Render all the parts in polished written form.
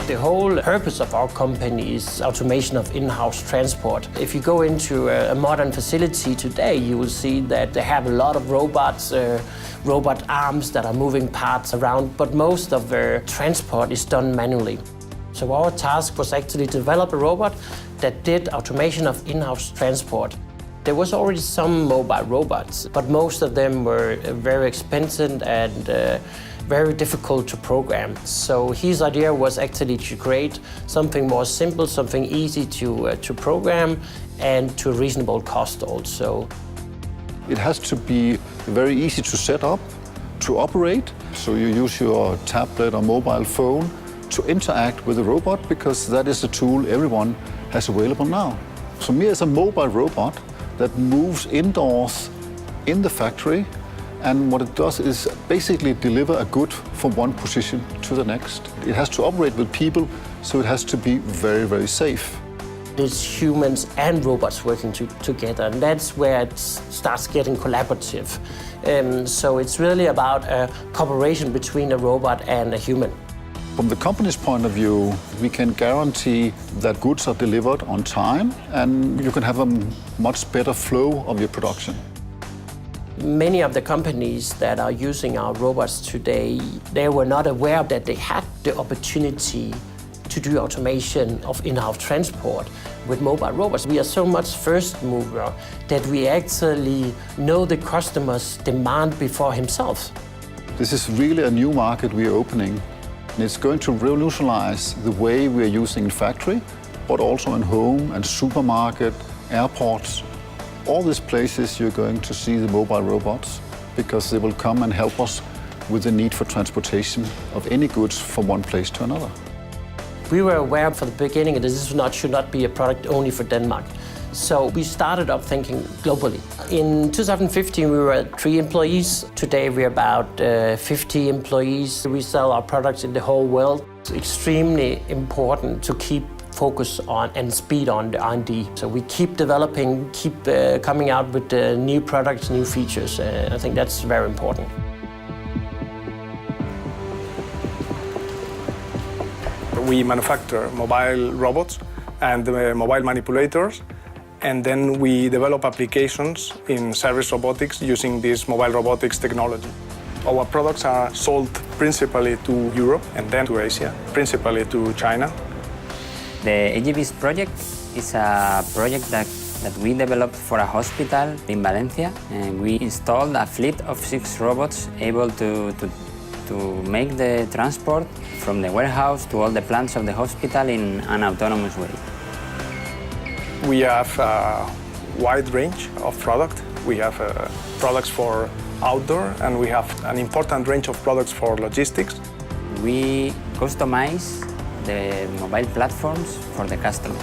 The whole purpose of our company is automation of in-house transport. If you go into a modern facility today, you will see that they have a lot of robots, robot arms that are moving parts around, but most of their transport is done manually. So our task was actually to develop a robot that did automation of in-house transport. There was already some mobile robots, but most of them were very expensive and very difficult to program. So his idea was actually to create something more simple, something easy to program and to a reasonable cost also. It has to be very easy to set up, to operate. So you use your tablet or mobile phone to interact with the robot, because that is a tool everyone has available now. So me as a mobile robot that moves indoors in the factory, and what it does is basically deliver a good from one position to the next. It has to operate with people, so it has to be very, very safe. It's humans and robots working together, and that's where it starts getting collaborative. So it's really about a cooperation between a robot and a human. From the company's point of view, we can guarantee that goods are delivered on time, and you can have a much better flow of your production. Many of the companies that are using our robots today, they were not aware that they had the opportunity to do automation of in-house transport with mobile robots. We are so much first mover that we actually know the customer's demand before himself. This is really a new market we are opening. And it's going to revolutionize the way we are using in factory, but also in home and supermarket, airports. All these places you're going to see the mobile robots, because they will come and help us with the need for transportation of any goods from one place to another. We were aware from the beginning that this should not be a product only for Denmark. So we started up thinking globally. In 2015, we were at 3 employees. Today, we're about 50 employees. We sell our products in the whole world. It's extremely important to keep focus on and speed on the R&D. So we keep developing, keep coming out with new products, new features. I think that's very important. We manufacture mobile robots and mobile manipulators, and then we develop applications in service robotics using this mobile robotics technology. Our products are sold principally to Europe and then to Asia, principally to China. The AGVs project is a project that we developed for a hospital in Valencia, and we installed a fleet of 6 robots able to make the transport from the warehouse to all the plants of the hospital in an autonomous way. We have a wide range of products. We have products for outdoor, and we have an important range of products for logistics. We customize the mobile platforms for the customer.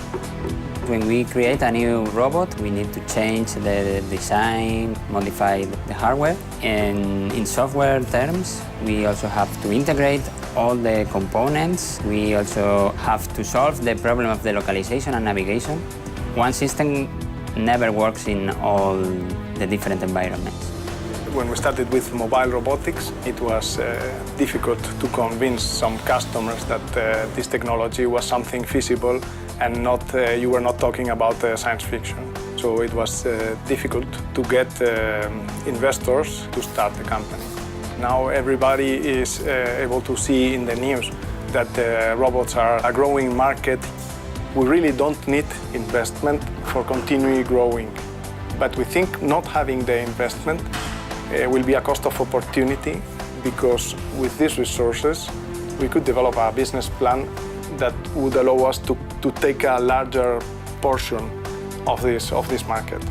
When we create a new robot, we need to change the design, modify the hardware. And in software terms, we also have to integrate all the components. We also have to solve the problem of the localization and navigation. One system never works in all the different environments. When we started with mobile robotics, it was difficult to convince some customers that this technology was something feasible and you were not talking about science fiction. So it was difficult to get investors to start the company. Now everybody is able to see in the news that robots are a growing market. We really don't need investment for continuing growing. But we think not having the investment will be a cost of opportunity, because with these resources, we could develop a business plan that would allow us to take a larger portion of this market.